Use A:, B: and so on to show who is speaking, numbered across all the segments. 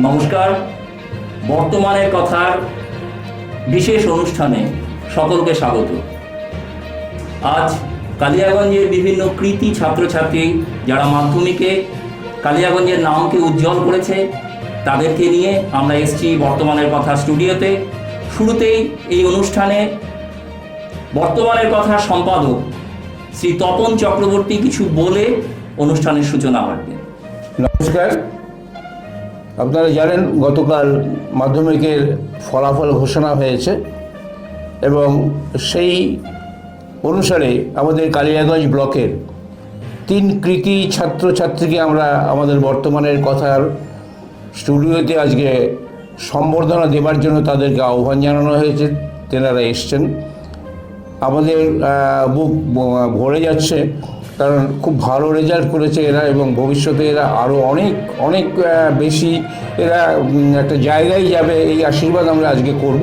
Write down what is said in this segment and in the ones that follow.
A: নমস্কার। বর্তমানের কথার বিশেষ অনুষ্ঠানে সকলকে স্বাগত। আজ কালিয়াগঞ্জের বিভিন্ন কৃতি ছাত্রছাত্রী যারা মাধ্যমিকে কালিয়াগঞ্জের নামকে উজ্জ্বল করেছে তাদেরকে নিয়ে আমরা এসেছি বর্তমানের কথা স্টুডিওতে। শুরুতেই এই অনুষ্ঠানে বর্তমানের কথা সম্পাদক শ্রী তপন চক্রবর্তী কিছু বলে অনুষ্ঠানের সূচনা করবেন।
B: নমস্কার। আপনারা জানেন গতকাল মাধ্যমিকের ফলাফল ঘোষণা হয়েছে এবং সেই অনুসারে আমাদের কালিয়াগঞ্জ ব্লকের 3 কৃতি ছাত্রছাত্রীকে আমরা আমাদের বর্তমানের কথার স্টুডিওতে আজকে সম্বর্ধনা দেবার জন্য তাদেরকে আহ্বান জানানো হয়েছে। তেনারা এসছেন, আমাদের বুক ভরে যাচ্ছে, কারণ খুব ভালো রেজাল্ট করেছে এরা এবং ভবিষ্যতে এরা আরও অনেক বেশি এরা একটা জায়গায় যাবে, এই আশীর্বাদ আমরা আজকে করব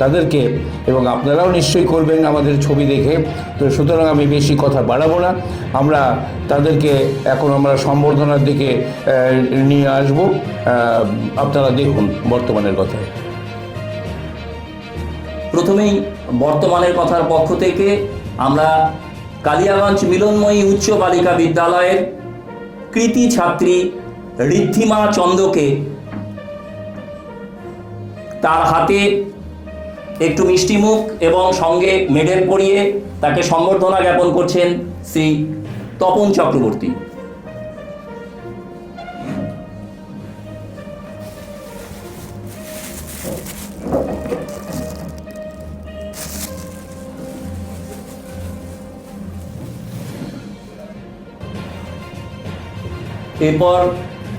B: তাদেরকে, এবং আপনারাও নিশ্চয়ই করবেন আমাদের ছবি দেখে। তো সুতরাং আমি বেশি কথা বাড়াবো না, আমরা তাদেরকে এখন আমরা সম্বর্ধনার দিকে নিয়ে আসব। আপনারা দেখুন বর্তমানের কথায়।
A: প্রথমেই বর্তমানের কথার পক্ষ থেকে আমরা কালিয়াগঞ্জ মিলনময়ী উচ্চ বালিকা বিদ্যালয়ের কৃতি ছাত্রী ঋদ্ধিমা চন্দ্রকে তার হাতে একটু মিষ্টিমুখ এবং সঙ্গে মেডেল পরিয়ে তাকে সম্বর্ধনা জ্ঞাপন করছেন শ্রী তপন চক্রবর্তী। এরপর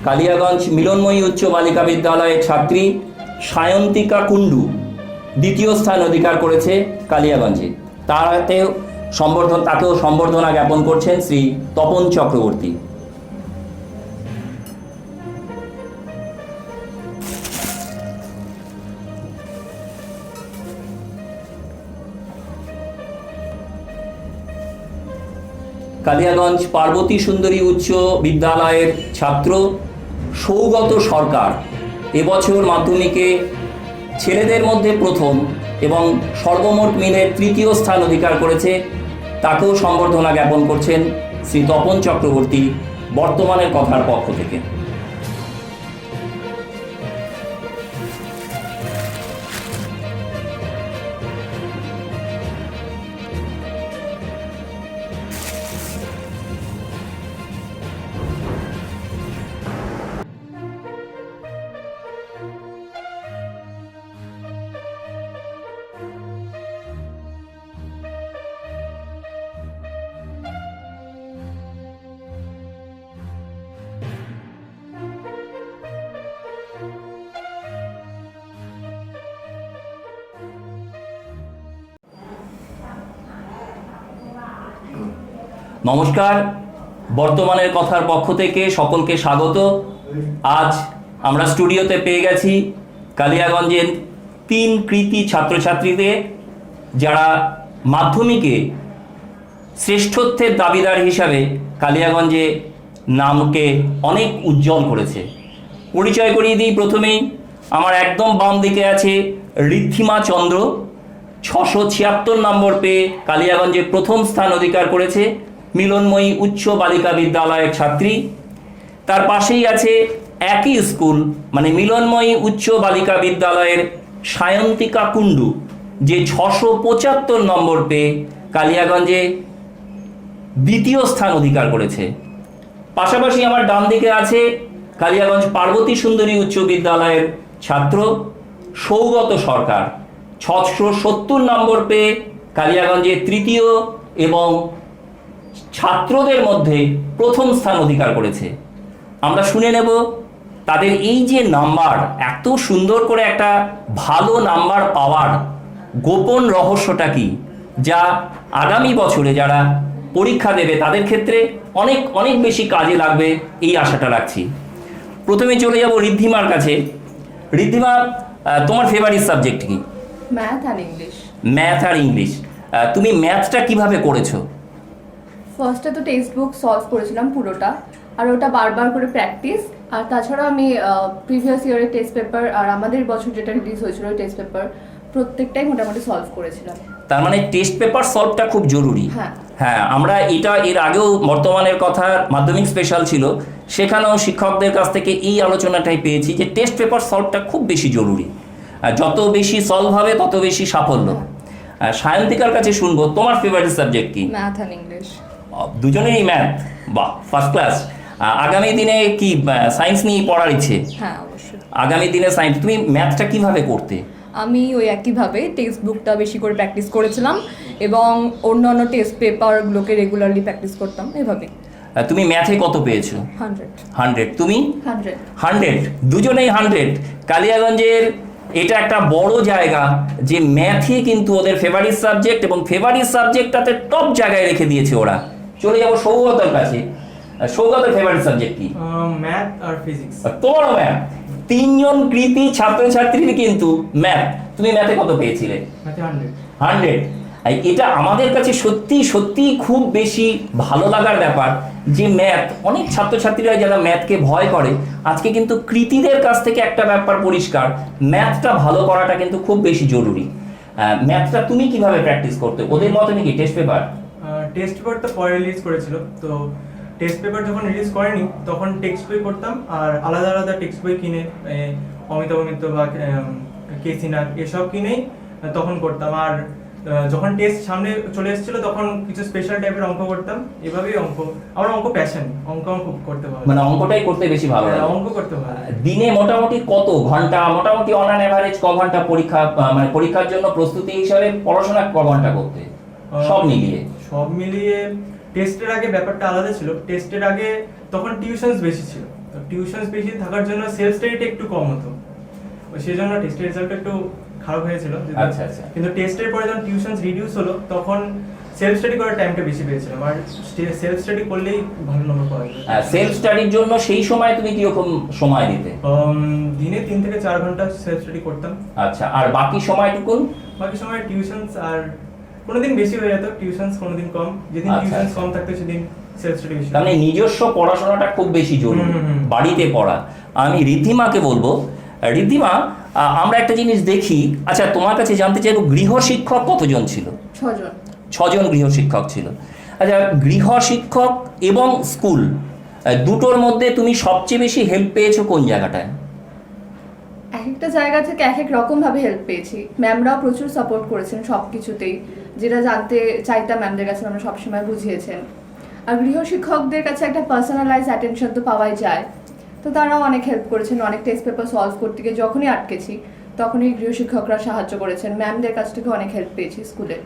A: কালিয়াগঞ্জ মিলনময়ী উচ্চ বালিকা বিদ্যালয়ের ছাত্রী সায়ন্তিকা কুণ্ডু দ্বিতীয় স্থান অধিকার করেছে কালিয়াগঞ্জে। তাকেও সম্বর্ধনা জ্ঞাপন করছেন শ্রী তপন চক্রবর্তী। কালিয়াগঞ্জ পার্বতী সুন্দরী উচ্চ বিদ্যালয়ের ছাত্র সৌগত সরকার এবছর মাধ্যমিকে ছেলেদের মধ্যে প্রথম এবং সর্বমোট মিলে তৃতীয় স্থান অধিকার করেছে। তাকেও সম্বর্ধনা জ্ঞাপন করছেন শ্রী তপন চক্রবর্তী বর্তমানের কথার পক্ষ থেকে। নমস্কার। বর্তমানের কথার পক্ষ থেকে সকলকে স্বাগত। আজ আমরা স্টুডিওতে পেয়ে গেছি কালিয়াগঞ্জের 3 কৃতি ছাত্রছাত্রীদের যারা মাধ্যমিকে শ্রেষ্ঠত্বের দাবিদার হিসাবে কালিয়াগঞ্জে নামকে অনেক উজ্জ্বল করেছে। পরিচয় করিয়ে দিই। প্রথমেই আমার একদম বাম দিকে আছে ঋদ্ধিমা চন্দ্র, 676 নম্বর পেয়ে কালিয়াগঞ্জে প্রথম স্থান অধিকার করেছে, মিলনময়ী উচ্চ বালিকা বিদ্যালয়ের ছাত্রী। তার পাশেই আছে একই স্কুল মানে মিলনময়ী উচ্চ বালিকা বিদ্যালয়ের সায়ন্তিকা কুণ্ডু, যে 675 নম্বর পেয়ে কালিয়াগঞ্জে দ্বিতীয় স্থান অধিকার করেছে। পাশাপাশি আমার ডান দিকে আছে কালিয়াগঞ্জ পার্বতী সুন্দরী উচ্চ বিদ্যালয়ের ছাত্র সৌগত সরকার, 670 নম্বর পেয়ে কালিয়াগঞ্জে তৃতীয় এবং ছাত্রদের মধ্যে প্রথম স্থান অধিকার করেছে। আমরা শুনে নেব তাদের এই যে নাম্বার, এত সুন্দর করে একটা ভালো নাম্বার পাওয়ার গোপন রহস্যটা কি, যা আগামী বছরে যারা পরীক্ষা দেবে তাদের ক্ষেত্রে অনেক বেশি কাজে লাগবে এই আশাটা রাখছি। প্রথমে চলে যাব ঋদ্ধিমার কাছে। ঋদ্ধিমা, তোমার ফেভারিট সাবজেক্ট কি?
C: ম্যাথ আর ইংলিশ।
A: ম্যাথ আর ইংলিশ। তুমি ম্যাথটা কিভাবে করেছো?
C: ফার্স্টে তো টেক্সট বুক সলভ করেছিলাম পুরোটা, আর ওটা বারবার করে প্র্যাকটিস। আর তাছাড়া আমি প্রিভিয়াস ইয়ারের টেস্ট পেপার আর আমাদের বছর যেটা রিলিজ হয়েছিল ওই টেস্ট পেপার প্রত্যেকটাই মোটামুটি সলভ করেছিলাম।
A: তার মানে টেস্ট পেপার সলভটা খুব জরুরি।
C: হ্যাঁ
A: হ্যাঁ, আমরা এটা এর আগেও বর্তমানের কথা মাধ্যমিক স্পেশাল ছিল, সেখানেও শিক্ষকদের কাছ থেকে এই আলোচনাটাই পেয়েছি যে টেস্ট পেপার সলভটা খুব বেশি জরুরি। যত বেশি সলভ হবে তত বেশি সাফল্য। সায়ন্তিকার কাছে শুনবো, তোমার ফেভারিট সাবজেক্ট কি?
C: Math and English.
A: দুজনেরই ম্যাথ, বাহ ফার্স্ট ক্লাস। আগামী দিনে কি সায়েন্স নিয়ে পড়ার ইচ্ছে?
C: হ্যাঁ অবশ্যই।
A: আগামী দিনে সায়েন্স, তুমি ম্যাথটা কিভাবে করতে?
C: আমি ওই একইভাবে টেক্সট বুকটা বেশি করে প্র্যাকটিস করেছিলাম এবং অন্যান্য টেস্ট পেপারগুলোকে রেগুলারলি প্র্যাকটিস করতাম এভাবে।
A: তুমি ম্যাথে কত পেয়েছো?
C: 100।
A: 100। তুমি?
C: 100।
A: 100, দুজনেই 100। কালিয়াগঞ্জের এটা একটা বড় জায়গা যে ম্যাথই কিন্তু ওদের ফেভারিট সাবজেক্ট, এবং ফেভারিট সাবজেক্টটাতে টপ জায়গায় রেখে দিয়েছে ওরা। চলে যাবো সৌগতের কাছে। সৌগতের ফেভারিট সাবজেক্ট কি?
D: ম্যাথ আর ফিজিক্স।
A: তোমারও ম্যাথ। তিনজন কৃতি ছাত্রছাত্রীর কিন্তু ম্যাথ। তুমি ম্যাথে কত পেয়েছিলে?
D: ম্যাথে 100।
A: 100। এটা আমাদের কাছে সত্যি সত্যি খুব বেশি ভালো লাগার ব্যাপার যে ম্যাথ, অনেক ছাত্রছাত্রীরা যারা ম্যাথকে ভয় করে, আজকে কিন্তু কৃতীদের কাছ থেকে একটা ব্যাপার পরিষ্কার, ম্যাথটা ভালো করাটা কিন্তু খুব বেশি জরুরি। ম্যাথটা তুমি কিভাবে প্র্যাকটিস করতে? ওদের মতো নাকি টেস্ট পেপার?
D: টেস্ট পেপার তো পরে রিলিজ করেছিল, তো টেস্ট পেপার যখন রিলিজ করেনি তখন টেক্সট বই করতাম, আর আলাদা আলাদা টেক্সট বই কিনে অমিতাভ মিত্র বা কে সিনহা এসব কিনেই তখন করতাম। আর যখন টেস্ট সামনে চলে এসেছিল তখন কিছু স্পেশাল টাইপের অঙ্ক করতাম। এভাবেই আমার অঙ্ক প্যাশন, অঙ্ক আমার খুব করতে ভালো,
A: মানে অঙ্কটাই করতে বেশি ভালো লাগে।
D: অঙ্ক করতে ভালো।
A: দিনে মোটামুটি কত ঘন্টা, মোটামুটি অন অ্যান এভারেজ ক ঘন্টা পরীক্ষা, মানে পরীক্ষার জন্য প্রস্তুতি হিসাবে পড়াশোনা ক ঘন্টা করতে সব মিলিয়ে?
D: টেস্টের আগে ব্যাপারটা আলাদা ছিল। টেস্টের আগে তখন টিউশনস বেশি ছিল, তো টিউশনস বেশি থাকার জন্য সেলফ স্টাডিটা একটু কম হতো, সেই জন্য টেস্টের রেজাল্ট একটু খারাপ হয়েছিল।
A: আচ্ছা আচ্ছা।
D: কিন্তু টেস্টের পরে যখন টিউশনস রিডিউস হলো তখন সেলফ স্টাডি করার টাইমটা বেশি পেয়েছিলাম, আর সেলফ স্টাডি করলেই ভালো নম্বর পাওয়া যায়।
A: সেলফ স্টাডির জন্য সেই সময় তুমি কিরকম সময় দিতে?
D: দিনে 3 থেকে 4 ঘন্টা সেলফ স্টাডি করতাম।
A: আচ্ছা, আর বাকি সময়টুকু?
D: বাকি সময় টিউশনস, আর কোনোদিন বেশি হয়ে যেত টিউশনস, কোনোদিন কম। যেদিন টিউশনস কম থাকতো সেদিন সেলফ স্টাডি বেশি।
A: মানে নিজস্ব পড়াশোনাটা খুব বেশি জরুরি, বাড়িতে পড়া। আমি ঋদ্ধিমাকে বলবো, ঋদ্ধিমা আমরা একটা জিনিস দেখি, আচ্ছা তোমার কাছে জানতে চাইবো, গৃহশিক্ষক কতজন ছিল?
C: 6 জন।
A: 6 জন গৃহশিক্ষক ছিল। আচ্ছা, গৃহশিক্ষক এবং স্কুল দুটোর মধ্যে তুমি সবচেয়ে বেশি হেল্প পেয়েছো কোন জায়গাটায়?
C: এক একটা জায়গা থেকে এক এক রকমভাবে হেল্প পেয়েছি। ম্যামরাও প্রচুর সাপোর্ট করেছেন সব কিছুতেই, যেটা জানতে চাইতাম ম্যামদের কাছে আমরা সবসময় বুঝিয়েছেন। আর গৃহশিক্ষকদের কাছে একটা পার্সোনালাইজ অ্যাটেনশন তো পাওয়াই যায়, তো তারাও অনেক হেল্প করেছেন। অনেক টেস্ট পেপার সলভ করতে গিয়ে যখনই আটকেছি তখনই গৃহশিক্ষকরা সাহায্য করেছেন। ম্যামদের কাছ থেকে অনেক হেল্প পেয়েছি স্কুলে।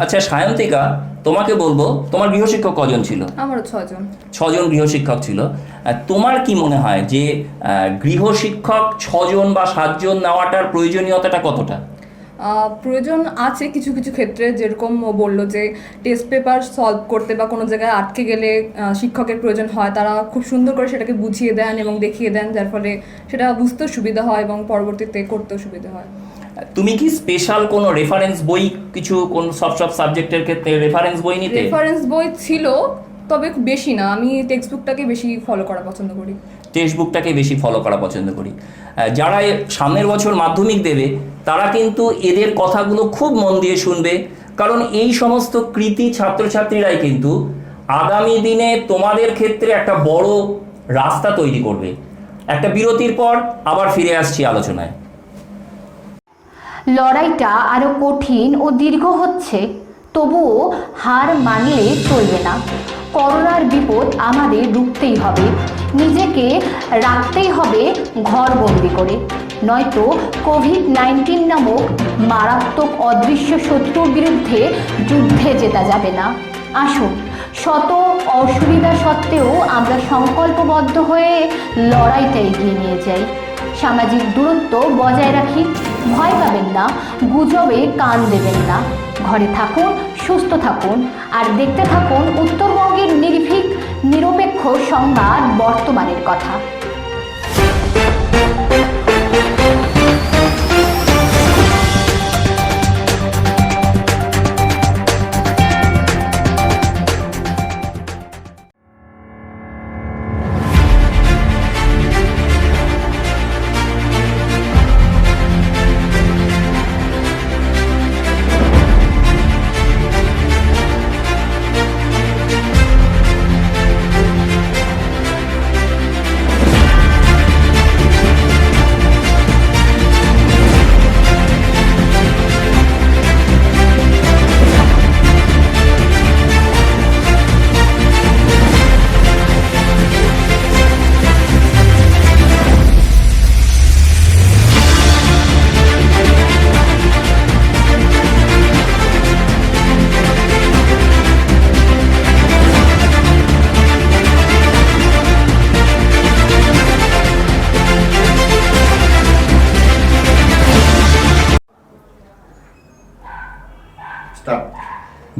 A: আচ্ছা সায়ন্তিকা, তোমাকে বলবো, তোমার গৃহশিক্ষক কজন ছিল?
C: আমারও 6 জন।
A: 6 জন গৃহশিক্ষক ছিল। তোমার কি মনে হয় যে গৃহশিক্ষক 6 জন বা 7 জন নেওয়াটার প্রয়োজনীয়তাটা কতটা?
E: প্রয়োজন আছে কিছু কিছু ক্ষেত্রে, যেরকম ও বললো যে টেস্ট পেপার সলভ করতে বা কোনো জায়গায় আটকে গেলে শিক্ষকের প্রয়োজন হয়, তারা খুব সুন্দর করে সেটাকে বুঝিয়ে দেন এবং দেখিয়ে দেন, যার ফলে সেটা বুঝতেও সুবিধা হয় এবং পরবর্তীতে করতেও সুবিধা হয়।
A: তুমি কি স্পেশাল কোনো রেফারেন্স বই, কিছু কোন সব সাবজেক্টের ক্ষেত্রে রেফারেন্স বই নিতে?
E: রেফারেন্স বই ছিল, তবে বেশি না। আমি টেক্সট বুকটাকে বেশি ফলো করা পছন্দ করি।
A: টেক্সট বুকটাকে বেশি ফলো করা পছন্দ করি। যারা সামনের বছর মাধ্যমিক দেবে তারা কিন্তু এদের কথাগুলো খুব মন দিয়ে শুনবে, কারণ এই সমস্ত কৃতি ছাত্রছাত্রীরাই কিন্তু আগামী দিনে তোমাদের ক্ষেত্রে একটা বড় রাস্তা তৈরি করবে। একটা বিরতির পর আবার ফিরে আসছি আলোচনায়।
F: লড়াইটা আরো কঠিন ও দীর্ঘ হচ্ছে, তবুও হার মানলে চলবে না। করোনার বিপদ আমাদের রুখতেই হবে, নিজেকে রাখতেই হবে ঘরবন্দি করে, নয়তো কোভিড-19 নামক মারাত্মক অদৃশ্য শত্রুর বিরুদ্ধে যুদ্ধে জেতা যাবে না। আসুন, শত অসুবিধা সত্ত্বেও আমরা সংকল্পবদ্ধ হয়ে লড়াইটা এগিয়ে নিয়ে যাই। সামাজিক দূরত্ব বজায় রাখি, ভয় পাবেন না, গুজবে কান দেবেন না। ঘরে থাকুন, সুস্থ থাকুন, আর দেখতে থাকুন উত্তরবঙ্গের নির্ভীক নিরপেক্ষ সংবাদ বর্তমানের কথা।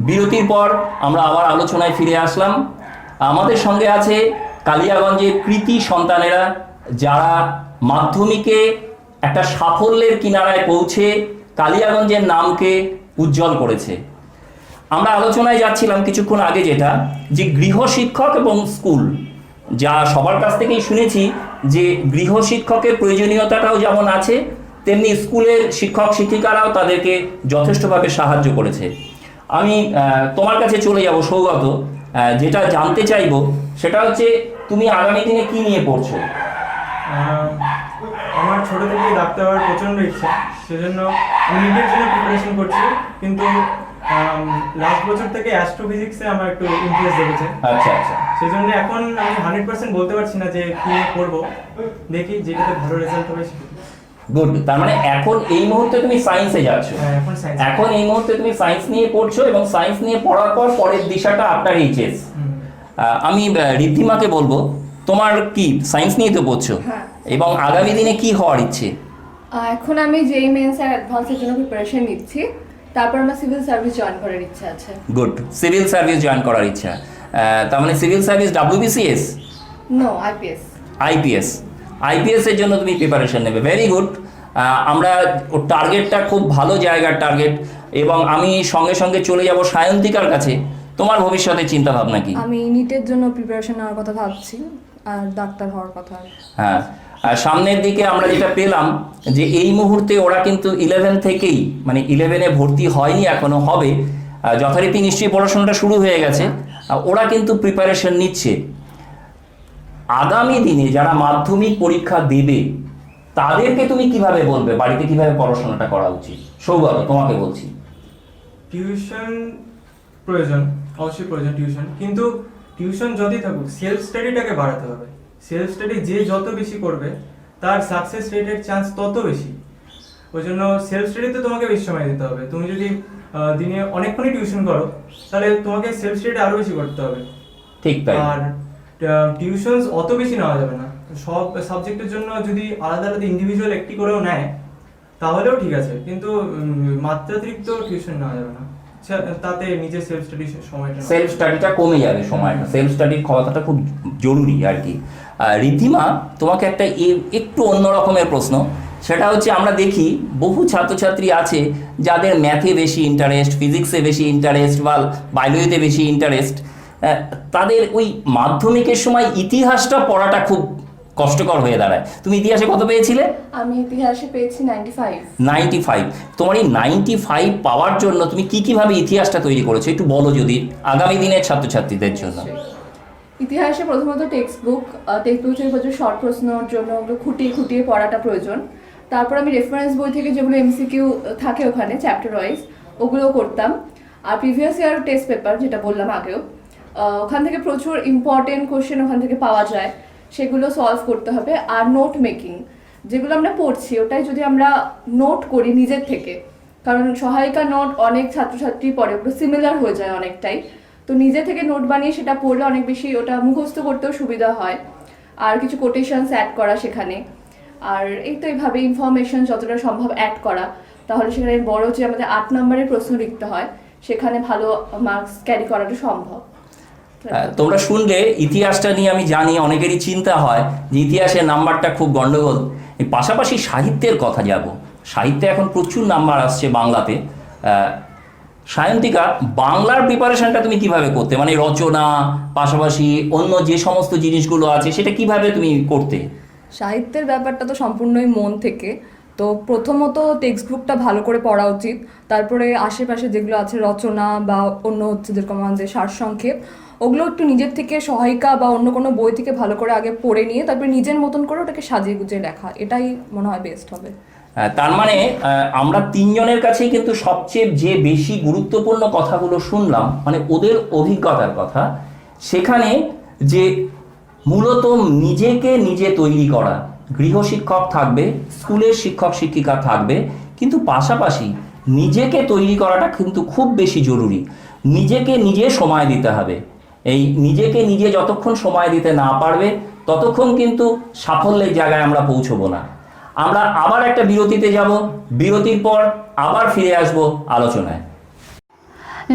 A: বিরতির পর আমরা আবার আলোচনায় ফিরে আসলাম। আমাদের সঙ্গে আছে কালিয়াগঞ্জের কৃতি সন্তানেরা, যারা মাধ্যমিকে একটা সাফল্যের কিনারায় পৌঁছে কালিয়াগঞ্জের নামকে উজ্জ্বল করেছে। আমরা আলোচনায় যাচ্ছিলাম কিছুক্ষণ আগে, যেটা যে গৃহশিক্ষক এবং স্কুল, যা সবার কাছ থেকেই শুনেছি যে গৃহশিক্ষকের প্রয়োজনীয়তাটাও যেমন আছে, তেমনি স্কুলের শিক্ষক শিক্ষিকারাও তাদেরকে যথেষ্টভাবে সাহায্য করেছে। আমি তোমার কাছে চলে যাব সৌগত, যেটা জানতে চাইবো সেটা হচ্ছে তুমি আগামী দিনে কি নিয়ে পড়ছো?
D: আমার ছোট থেকেই ডাক্তার হওয়ার প্রচণ্ড ইচ্ছা, সেজন্য আমি নিজের জন্য প্রিপারেশন করছি। কিন্তু লাস্ট বছর থেকে অ্যাস্ট্রোফিজিক্সে আমার একটু ইন্টারেস্ট দেখেছে।
A: আচ্ছা আচ্ছা,
D: সেই জন্য এখন আমি 100% বলতে পারছি না যে কি করবো, দেখি যেটাতে ভালো রেজাল্ট হবে সেটা।
A: গুড। তার মানে এখন এই মুহূর্তে তুমি সায়েন্সে যাচ্ছ?
D: হ্যাঁ, এখন সায়েন্স।
A: এখন এই মুহূর্তে তুমি সায়েন্স নিয়ে পড়ছো এবং সায়েন্স নিয়ে পড়ার পর পরের দিশাটা আপনার এইচএস। আমি ঋদ্ধিমাকে বলবো, তোমার কি সায়েন্স নিয়ে তো পড়ছো,
C: হ্যাঁ।
A: এবং আগামী দিনে কি হওয়ার ইচ্ছে?
C: এখন আমি যেই মেন্স আর অ্যাডভান্সের জন্য প্রিপারেশন নিচ্ছি, তারপর আমার সিভিল সার্ভিস জয়েন করার ইচ্ছা আছে।
A: গুড, সিভিল সার্ভিস জয়েন করার ইচ্ছা। তার মানে civil service WBCS?
C: No, IPS.
A: IPS, IPS এর জন্য তুমি প্রিপারেশন নেবে। Very good. আমরা টার্গেটটা খুব ভালো জায়গার টার্গেট, এবং আমি সঙ্গে সঙ্গে চলে যাব সায়ন্তিকার কাছে। তোমার ভবিষ্যতের চিন্তা ভাবনা কি?
E: আমি নিটের জন্য প্রিপারেশন নেওয়ার কথা ভাবছি, আর ডাক্তার হওয়ার কথা।
A: হ্যাঁ, আর সামনের দিকে আমরা যেটা পেলাম যে এই মুহূর্তে ওরা কিন্তু 11 থেকেই, মানে 11-এ ভর্তি হয়নি, এখনো হবে, যথারীতি নিশ্চয়ই পড়াশোনাটা শুরু হয়ে গেছে, ওরা কিন্তু প্রিপারেশন নিচ্ছে। আগামী দিনে যারা মাধ্যমিক পরীক্ষা দেবে তাদেরকে তুমি কিভাবে বলবে বাড়িতে কিভাবে পড়াশোনাটা করা উচিত? সৌগত, তোমাকে বলছি।
D: টিউশন প্রয়োজন, অবশ্যই প্রয়োজন টিউশন, কিন্তু টিউশন যতই থাকুক সেলফ স্টাডিটাকে বাড়াতে হবে। সেলফ স্টাডি যে যত বেশি করবে তার সাকসেস রেটের চান্স তত বেশি। ওই জন্য সেলফ স্টাডিতে তোমাকে বেশি সময় দিতে হবে। তুমি যদি দিনে অনেকক্ষণই টিউশন করো, তাহলে তোমাকে সেলফ স্টাডিটা আরও বেশি করতে হবে।
A: ঠিক তাই।
D: আর টিউশনস অত বেশি নেওয়া যাবে না। সব সাবজেক্টের জন্য যদি আলাদা আলাদা ইন্ডিভিজুয়াল একটি করেও নেয় তাহলেও ঠিক আছে, কিন্তু মাত্রাতিরিক্ত টিউশন নেওয়া যাবে না, তাতে নিজের সেলফ স্টাডি সময়টা
A: সেলফ স্টাডিটা কমে যাবে, সময়টা। সেলফ স্টাডির ক্ষমতাটা খুব জরুরি আর কি। ঋদ্ধিমা, তোমাকে একটা একটু অন্য রকমের প্রশ্ন, সেটা হচ্ছে আমরা দেখি বহু ছাত্রছাত্রী আছে যাদের ম্যাথে বেশি ইন্টারেস্ট, ফিজিক্সে বেশি ইন্টারেস্ট, বা বায়োলজিতে বেশি ইন্টারেস্ট, তাদের ওই মাধ্যমিকের সময় ইতিহাসটা পড়াটা খুব কষ্টকর হয়ে দাঁড়ায়। তুমি ইতিহাসে কত পেয়েছিলে?
C: আমি ইতিহাসে পেয়েছি 95।
A: 95। তোমার এই 95 পাওয়ার জন্য তুমি কিভাবে ইতিহাসটা তৈরি করেছো একটু বলো যদি, আগামী দিনের ছাত্রছাত্রীদের জন্য।
C: ইতিহাসে প্রথমত টেক্সট বুক থেকে প্রচুর শর্ট প্রশ্নের জন্য ওগুলো খুঁটিয়ে খুঁটিয়ে পড়াটা প্রয়োজন। তারপর আমি রেফারেন্স বই থেকে যেগুলো MCQ থাকে ওখানে চ্যাপ্টার ওয়াইজ, ওগুলো করতাম। আর প্রিভিয়াস ইয়ার টেস্ট পেপার যেটা বললাম আগেও, ওখান থেকে প্রচুর ইম্পর্টেন্ট কোশ্চেন ওখান থেকে পাওয়া যায়, সেগুলো সলভ করতে হবে। আর নোট মেকিং, যেগুলো আমরা পড়ছি ওটাই যদি আমরা নোট করি নিজের থেকে, কারণ সহায়িকা নোট অনেক ছাত্রছাত্রী পড়ে, ওগুলো সিমিলার হয়ে যায় অনেকটাই, তো নিজে থেকে নোট বানিয়ে সেটা পড়লে অনেক বেশি ওটা মুখস্থ করতেও সুবিধা হয়। আর কিছু কোটেশনস অ্যাড করা সেখানে, আর এই তো এইভাবে ইনফরমেশন যতটা সম্ভব অ্যাড করা, তাহলে সেখানে বড় যে আমাদের 8 নম্বরের প্রশ্ন লিখতে হয় সেখানে ভালো মার্কস ক্যারি করাটা সম্ভব।
A: তোমরা শুনলে ইতিহাসটা নিয়ে আমি জানি অনেকেরই চিন্তা হয় যে ইতিহাসের নাম্বারটা খুব গন্ডগোল। এই পাশাপাশি সাহিত্যের কথা যাব, সাহিত্যে এখন প্রচুর নাম্বার আসছে বাংলাতে। সায়ন্তিকা, বাংলার প্রিপারেশনটা তুমি কিভাবে করতে, মানে রচনা পাশাপাশি অন্য যে সমস্ত জিনিসগুলো আছে সেটা কিভাবে তুমি করতে?
E: সাহিত্যের ব্যাপারটা তো সম্পূর্ণই মন থেকে। তো প্রথমত টেক্সট বুকটা ভালো করে পড়া উচিত, তারপরে আশেপাশে যেগুলো আছে রচনা বা অন্য হচ্ছে যেরকম আমাদের সারসংক্ষেপ, ওগুলো একটু নিজের থেকে সহায়িকা বা অন্য কোনো বই থেকে ভালো করে আগে পড়ে নিয়ে তারপরে নিজের মতন করে ওটাকে সাজিয়ে গুজিয়ে লেখা, এটাই মনে হয় বেস্ট হবে।
A: তার মানে আমরা তিনজনের কাছেই কিন্তু সবচেয়ে যে বেশি গুরুত্বপূর্ণ কথাগুলো শুনলাম, মানে ওদের অভিজ্ঞতার কথা, সেখানে যে মূলত নিজেকে নিজে তৈরি করা, গৃহশিক্ষক থাকবে, স্কুলের শিক্ষক শিক্ষিকা থাকবে, কিন্তু পাশাপাশি নিজেকে তৈরি করাটা কিন্তু খুব বেশি জরুরি। নিজেকে নিজে সময় দিতে হবে। এই নিজেকে নিজে যতক্ষণ সময় দিতে না পারবে ততক্ষণ কিন্তু সাফল্যের জায়গায় আমরা পৌঁছবো না। আমরা আবার একটা বিরতিতে যাব, বিরতির পর আবার ফিরে আসব আলোচনায়।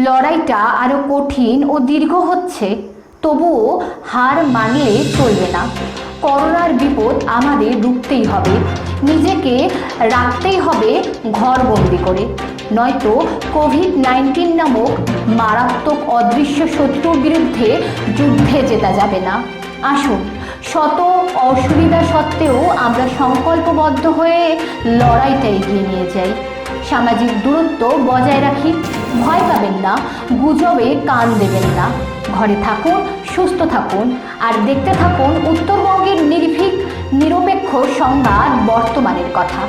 F: লড়াইটা আরো কঠিন ও দীর্ঘ হচ্ছে, তবুও হার মানলে চলবে না। করোনার বিপদ আমাদের রুখতেই হবে, নিজেকে রাখতেই হবে ঘরবন্দি করে, নয়তো কোভিড-19 নামক মারাত্মক অদৃশ্য শত্রুর বিরুদ্ধে যুদ্ধে জেতা যাবে না। আসুন, শত অসুবিধা সত্ত্বেও আমরা সংকল্পবদ্ধ হয়ে লড়াইটা এগিয়ে নিয়ে যাই। সামাজিক দূরত্ব বজায় রাখি, ভয় পাবেন না, গুজবে কান দেবেন না। ঘরে থাকুন, সুস্থ থাকুন, আর দেখতে থাকুন উত্তরবঙ্গের নির্ভীক নিরপেক্ষ সংবাদ বর্তমানের কথা।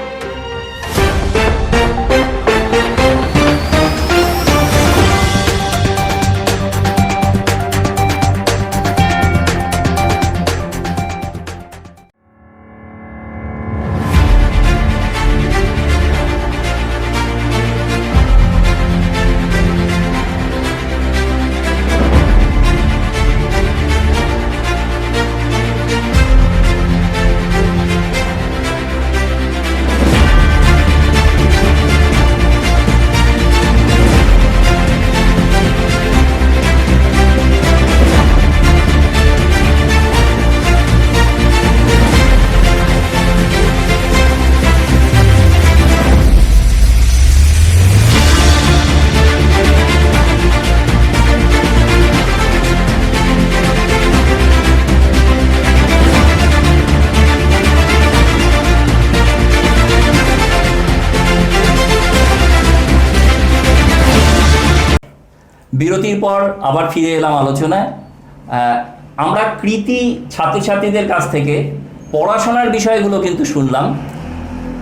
A: বিরতির পর আবার ফিরে এলাম আলোচনায়। আমরা কৃতি ছাত্রছাত্রীদের কাছ থেকে পড়াশোনার বিষয়গুলো কিন্তু শুনলাম।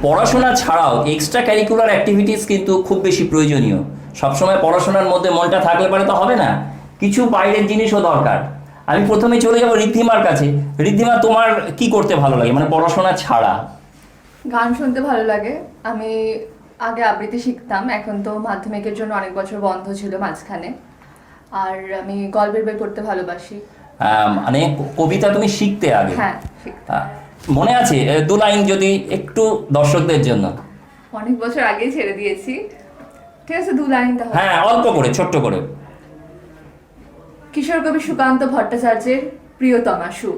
A: পড়াশোনা ছাড়াও এক্সট্রা ক্যারিকুলার অ্যাক্টিভিটিস কিন্তু খুব বেশি প্রয়োজনীয়। সবসময় পড়াশোনার মধ্যে মনটা থাকলে পারে তো হবে না, কিছু বাইরের জিনিসও দরকার। আমি প্রথমে চলে যাব ঋদ্ধিমার কাছে। ঋদ্ধিমা, তোমার কি করতে ভালো লাগে, মানে পড়াশোনা ছাড়া?
C: গান শুনতে ভালো লাগে। আমি আগে আবৃত্তি শিখতাম, এখন তো মাধ্যমিকের জন্য অনেক বছর বন্ধ ছিল মাঝখানে। আর আমি গল্পের বই পড়তে ভালোবাসি।
A: মানে কবিতা তুমি শিখতে আগে?
C: হ্যাঁ, শিখতাম।
A: মনে আছে 2 লাইন যদি একটু দর্শকদের জন্য?
C: অনেক বছর আগেই ছেড়ে দিয়েছি। ঠিক আছে, 2 লাইন তাহলে।
A: হ্যাঁ, অল্প করে, ছোট্ট করে।
C: কিশোর কবি সুকান্ত ভট্টাচার্যের প্রিয়তমা সু।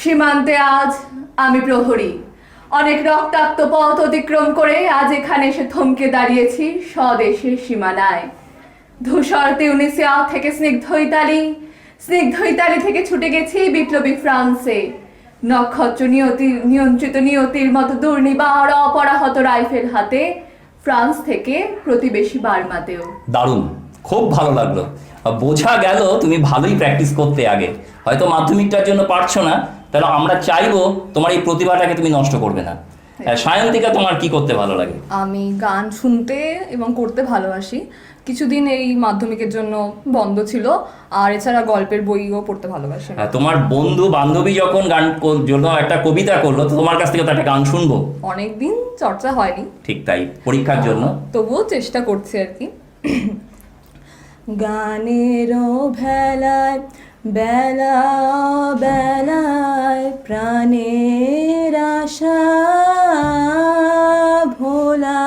C: সীমান্তে আজ আমি প্রহরী, অনেক রক্তাক্ত পথ অতিক্রম করে আজ এখানে এসে থমকে দাঁড়িয়েছি স্বদেশের সীমানায়। ধূসর তিউনিসিয়া থেকে স্নিগ্ধ ইতালি থেকে ছুটে গেছি বিপ্লবী ফ্রান্সে। নক্ষত্র নিয়ন্ত্রিত নিয়তির মতো দুর্নিবার অপরাহত রাইফেল হাতে ফ্রান্স থেকে প্রতিবেশী বার্মাতেও।
A: দারুণ, খুব ভালো লাগলো। বোঝা গেল তুমি ভালোই প্র্যাকটিস করতে আগে। হয়তো মাধ্যমিকটার জন্য পারছো না, তাহলে আমরা চাইবো তোমার এই প্রতিভাটাকে তুমি নষ্ট করবে না। সায়ন্তিকা, তোমার কি করতে ভালো লাগে?
E: আমি গান শুনতে এবং করতে ভালোবাসি। কিছুদিন এই মাধ্যমিকের জন্য বন্ধ ছিল, আর এছাড়া গল্পের বইও পড়তে ভালোবাসি।
A: তোমার বন্ধু বান্ধবী যখন গান জন্য একটা কবিতা করলো, তো তোমার কাছ থেকে তো একটা গান শুনবো।
E: অনেকদিন চর্চা হয়নি।
A: ঠিক তাই, পরীক্ষার জন্য
E: তবুও চেষ্টা করছি আর কি। গানেরও ভেলায় বেলা বেলায় প্রাণের আশা ভোলা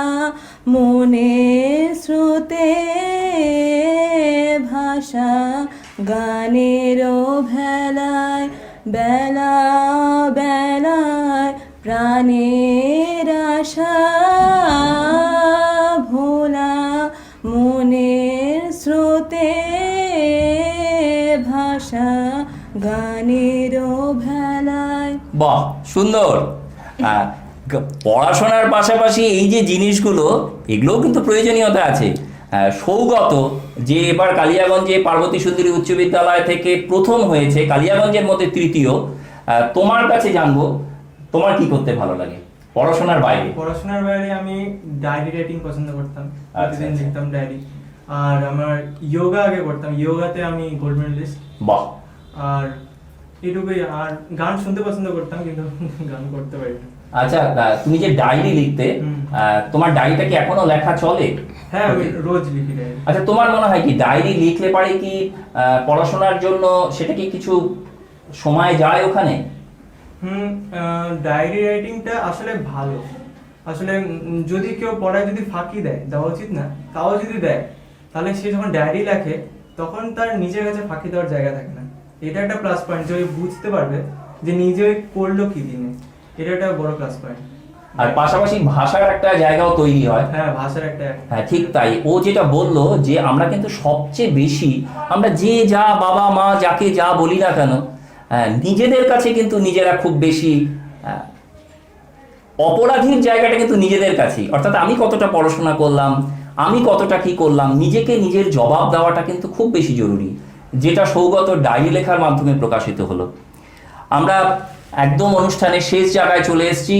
E: মনের স্রোতে ভাষা। গানেরও ভেলায় বেলা বেলায় প্রাণের আশা ভোলা মনের স্রোতে ভাষা। গানেরও ভেলায়।
A: বাহ, সুন্দর। পড়াশোনার পাশাপাশি এই যে জিনিসগুলো, এগুলোও কিন্তু প্রয়োজনীয়তা আছে। সৌগত যে এবার কালিয়াগঞ্জে পার্বতী সুন্দরী উচ্চ বিদ্যালয় থেকে প্রথম হয়েছে, কালিয়াগঞ্জের মধ্যে তৃতীয়, তোমার কাছে জানবো তোমার কি করতে ভালো লাগে পড়াশোনার বাইরে?
D: পড়াশোনার বাইরে আমি ডায়েরি রাইটিং পছন্দ করতাম, প্রতিদিন
A: আচ্ছা।
D: লিখতাম ডায়েরি। আর আমার যোগা আগে করতাম, যোগাতে আমি গোল্ড মেডেলিস্ট।
A: বাহ।
D: আর এটুকুই। আর গান শুনতে পছন্দ করতাম, কিন্তু গান করতে পারি না।
A: আচ্ছা, তুমি যে ডায়েরি লিখতে, তোমার ডায়েরিটা কি এখনো লেখা চলে?
D: হ্যাঁ, আমি রোজ লিখি ডায়েরি।
A: আচ্ছা, তোমার মনে হয় কি ডায়েরি লিখলে পারে কি পড়াশোনার জন্য সেটা কি কিছু সময় যায় ওখানে?
D: ডায়েরি রাইটিংটা আসলে ভালো। আসলে যদি কেউ পড়ায় যদি ফাঁকি দেয়, দেওয়া উচিত না, তাও যদি দেয় তাহলে সে যখন ডায়েরি লেখে তখন তার নিজের কাছে ফাঁকি দেওয়ার জায়গা থাকে না। এটা একটা প্লাস পয়েন্ট যে ওই বুঝতে পারবে যে নিজে করলো কি দিনে, এটা একটা বড় প্লাস পয়েন্ট।
A: আর পাশাপাশি ভাষার একটা জায়গাও তৈরি হয়।
D: হ্যাঁ, ভাষার একটা
A: হ্যাঁ ঠিক তাই, ও যেটা বললো যে আমরা কিন্তু সবচেয়ে বেশি আমরা যে যা বাবা মা যাকে যা বলি না কেন, নিজেদের কাছে কিন্তু নিজেরা খুব বেশি অপরাধীর জায়গাটা কিন্তু নিজেদের কাছেই। অর্থাৎ আমি কতটা পড়াশোনা করলাম, আমি কতটা কি করলাম, নিজেকে নিজের জবাব দেওয়াটা কিন্তু খুব বেশি জরুরি, যেটা সৌগত ডায়েরি লেখার মাধ্যমে প্রকাশিত হলো। আমরা একদম অনুষ্ঠানের শেষ জায়গায় চলে এসেছি।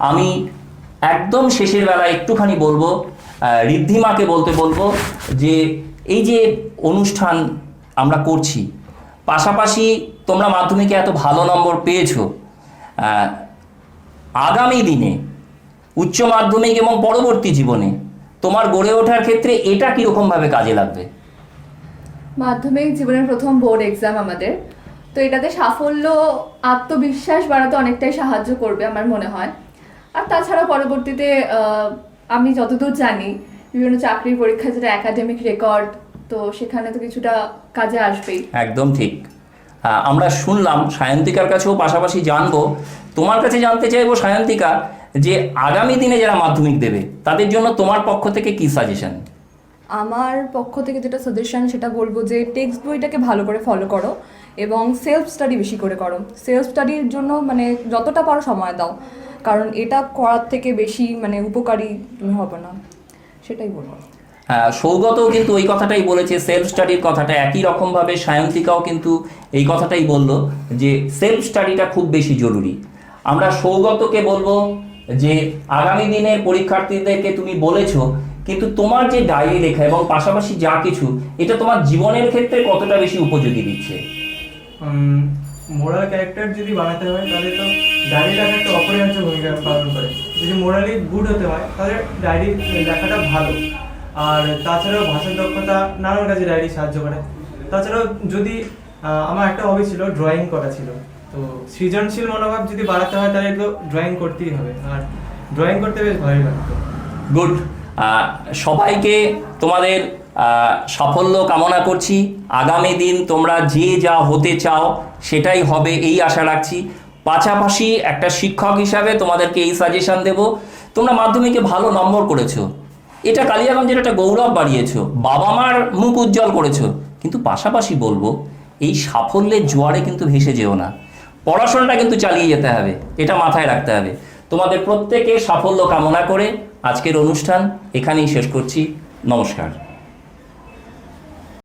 A: আমি একদম শেষের বেলায় একটুখানি বলবো, ঋদ্ধিমাকে বলবো যে এই যে অনুষ্ঠান আমরা করছি, পাশাপাশি তোমরা মাধ্যমিকে এত ভালো নম্বর পেয়েছো, আগামী দিনে উচ্চ মাধ্যমিক এবং পরবর্তী জীবনে তোমার গড়ে ওঠার ক্ষেত্রে এটা কীরকমভাবে কাজে লাগবে?
C: মাধ্যমিক জীবনের প্রথম বোর্ড এক্সাম আমাদের, তো এটাতে সাফল্য আত্মবিশ্বাস বাড়াতে অনেকটাই সাহায্য করবে আমার মনে হয়। আর তাছাড়া পরবর্তীতে আমি যতদূর জানি বিভিন্ন চাকরির পরীক্ষা যেটা একাডেমিক রেকর্ড, তো সেখানে তো কিছুটা কাজে আসবেই।
A: একদম ঠিক। আমরা শুনলাম সায়ন্তিকার কাছেও, পাশাপাশি জানবো তোমার কাছে, জানতে চাইবো সায়ন্তিকা যে আগামী দিনে যারা মাধ্যমিক দেবে তাদের জন্য তোমার পক্ষ থেকে কি সাজেশন?
E: আমার পক্ষ থেকে যেটা সাজেশন সেটা বলবো যে টেক্সট বইটাকে ভালো করে ফলো করো এবং সেলফ স্টাডি বেশি করে করো। সেলফ স্টাডির জন্য মানে যতটা পারো সময় দাও, কারণ এটা করার থেকে বেশি মানে উপকারী তুমি হবে না, সেটাই বলবো।
A: হ্যাঁ, সৌগতও কিন্তু ওই কথাটাই বলেছে, সেলফ স্টাডির কথাটা। একই রকমভাবে সায়ন্তিকাও কিন্তু এই কথাটাই বললো যে সেলফ স্টাডিটা খুব বেশি জরুরি। আমরা সৌগতকে বলবো যে আগামী দিনের পরীক্ষার্থীদেরকে তুমি বলেছো, কিন্তু তোমার যে ডায়েরি লেখা এবং পাশাপাশি যা কিছু, এটা তোমার জীবনের ক্ষেত্রে কতটা বেশি উপযোগী দিচ্ছে?
D: মোরাল ক্যারেক্টার যদি বানাতে হয় তাহলে তো ডায়েরি লেখা একটা অপরিহার্য ভূমিকা পালন করে। যদি মোরালি গুড হতে হয় তাহলে ডায়েরি লেখাটা ভালো। আর তাছাড়াও ভাষার দক্ষতা নানান কাজে ডায়েরি সাহায্য করে। তাছাড়াও যদি আমার একটা হবি ছিল, ড্রয়িং করা ছিল, তো সৃজনশীল মনোভাব যদি বাড়াতে হয় তাহলে তো ড্রয়িং করতেই হবে, আর ড্রয়িং করতে বেশ ভালোই লাগতো।
A: গুড। সবাইকে তোমাদের সাফল্য কামনা করছি। আগামী দিন তোমরা যে যা হতে চাও সেটাই হবে এই আশা রাখছি। পাশাপাশি একটা শিক্ষক হিসাবে তোমাদেরকে এই সাজেশন দেব, তোমরা মাধ্যমিকে ভালো নম্বর করেছো, এটা কালিয়াগঞ্জের একটা গৌরব বাড়িয়েছো, বাবা মার মুখ উজ্জ্বল করেছো, কিন্তু পাশাপাশি বলবো এই সাফল্যের জোয়ারে কিন্তু ভেসে যেও না, পড়াশোনাটা কিন্তু চালিয়ে যেতে হবে, এটা মাথায় রাখতে হবে। তোমাদের প্রত্যেকের সাফল্য কামনা করে আজকের অনুষ্ঠান এখানেই শেষ করছি। নমস্কার।